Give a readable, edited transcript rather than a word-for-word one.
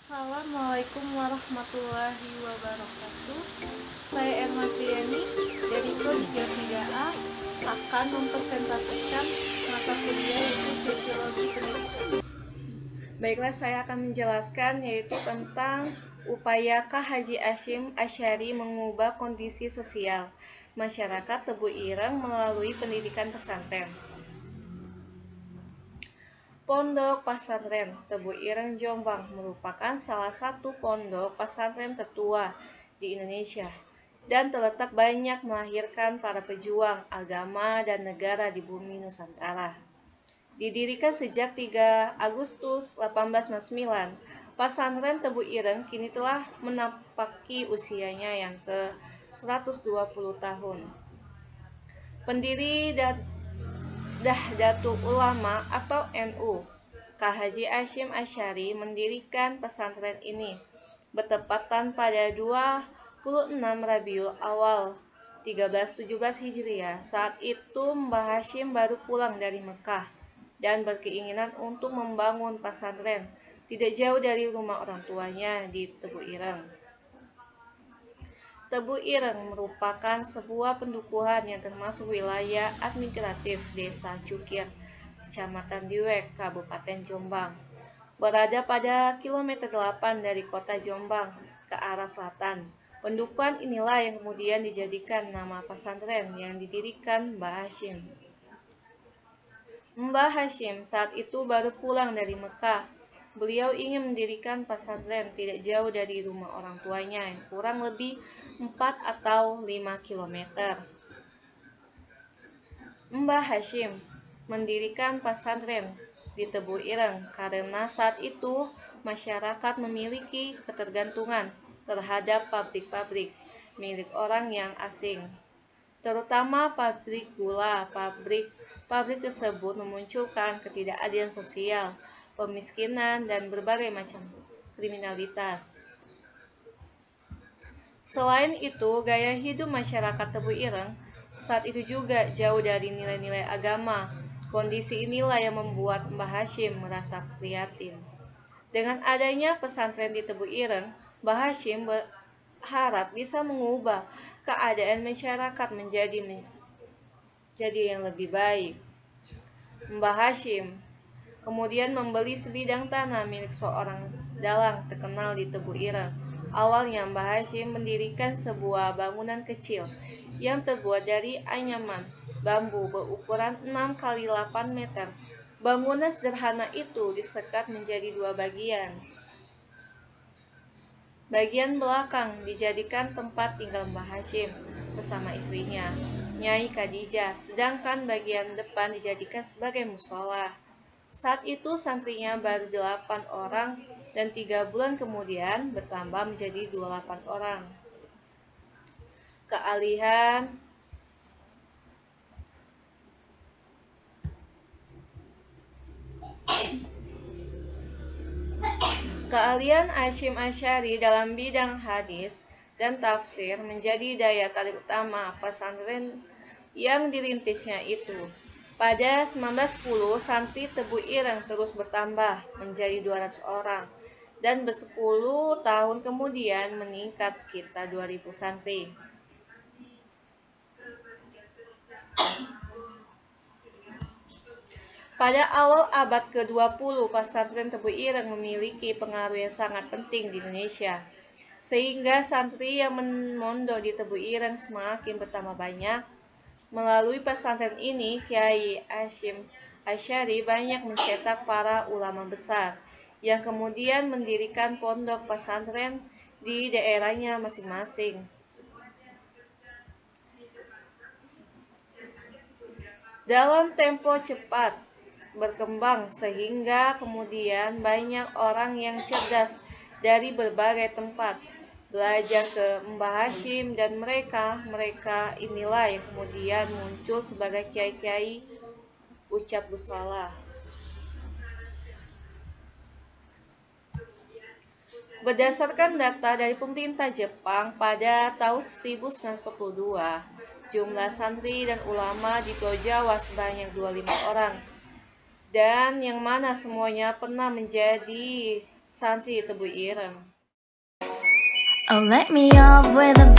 Assalamualaikum warahmatullahi wabarakatuh. Saya Ermatriani dari Prodi 3A akan mempresentasikan mata kuliah yaitu Sosiologi Pendidikan. Baiklah, saya akan menjelaskan yaitu tentang upaya K. Haji Hasyim Asy'ari mengubah kondisi sosial masyarakat Tebu Ireng melalui pendidikan pesantren. Pondok Pesantren Tebu Ireng Jombang merupakan salah satu pondok pesantren tertua di Indonesia dan terletak banyak melahirkan para pejuang agama dan negara di bumi Nusantara. Didirikan sejak 3 Agustus 1899, pesantren Tebu Ireng kini telah menapaki usianya yang ke-120 tahun. Pendiri dan Nahdlatul Ulama atau NU, K. Haji Hasyim Asy'ari mendirikan pesantren ini bertepatan pada 26 Rabiul Awal 1317 Hijriah. Saat itu Mbah Hasyim baru pulang dari Mekah dan berkeinginan untuk membangun pesantren tidak jauh dari rumah orang tuanya di Tebu Ireng. Tebu Ireng merupakan sebuah pendukuhan yang termasuk wilayah administratif Desa Cukir, Kecamatan Diwek, Kabupaten Jombang. Berada pada kilometer 8 dari kota Jombang ke arah selatan. Pendukuhan inilah yang kemudian dijadikan nama pesantren yang didirikan Mbah Hasyim. Mbah Hasyim saat itu baru pulang dari Mekah. Beliau ingin mendirikan pesantren tidak jauh dari rumah orang tuanya yang kurang lebih 4 atau 5 kilometer. Mbah Hasyim mendirikan pesantren di Tebu Ireng karena saat itu masyarakat memiliki ketergantungan terhadap pabrik-pabrik milik orang yang asing, terutama pabrik gula. Pabrik tersebut memunculkan ketidakadilan sosial, pemiskinan, dan berbagai macam kriminalitas. Selain itu, gaya hidup masyarakat Tebu Ireng saat itu juga jauh dari nilai-nilai agama. Kondisi inilah yang membuat Mbah Hasyim merasa prihatin. Dengan adanya pesantren di Tebu Ireng, Mbah Hasyim berharap bisa mengubah keadaan masyarakat menjadi yang lebih baik. Mbah Hasyim kemudian membeli sebidang tanah milik seorang dalang terkenal di Tebu Ireng. Awalnya Mbah Hasyim mendirikan sebuah bangunan kecil yang terbuat dari anyaman bambu berukuran 6 kali 8 meter. Bangunan sederhana itu disekat menjadi 2 bagian. Bagian belakang dijadikan tempat tinggal Mbah Hasyim bersama istrinya, Nyai Khadijah, sedangkan bagian depan dijadikan sebagai musola. Saat itu santrinya baru 8 orang dan 3 bulan kemudian bertambah menjadi 28 orang. Keahlian Hasyim Asy'ari dalam bidang hadis dan tafsir menjadi daya tarik utama pesantren yang dirintisnya itu. Pada 1910, santri Tebu Ireng terus bertambah menjadi 200 orang dan 10 tahun kemudian meningkat sekitar 2000 santri. Pada awal abad ke-20, pesantren Tebu Ireng memiliki pengaruh yang sangat penting di Indonesia, sehingga santri yang mondok di Tebu Ireng semakin bertambah banyak. Melalui pesantren ini, Kyai Hasyim Asy'ari banyak mencetak para ulama besar yang kemudian mendirikan pondok pesantren di daerahnya masing-masing. Dalam tempo cepat berkembang sehingga kemudian banyak orang yang cerdas dari berbagai tempat belajar ke Mbah Hasyim dan mereka inilah yang kemudian muncul sebagai kiai-kiai ucap bussolah. Berdasarkan data dari pemerintah Jepang pada tahun 1942, jumlah santri dan ulama di Pulau Jawa sebanyak 25 orang, dan yang mana semuanya pernah menjadi santri di Tebu Ireng. Oh, let me up with a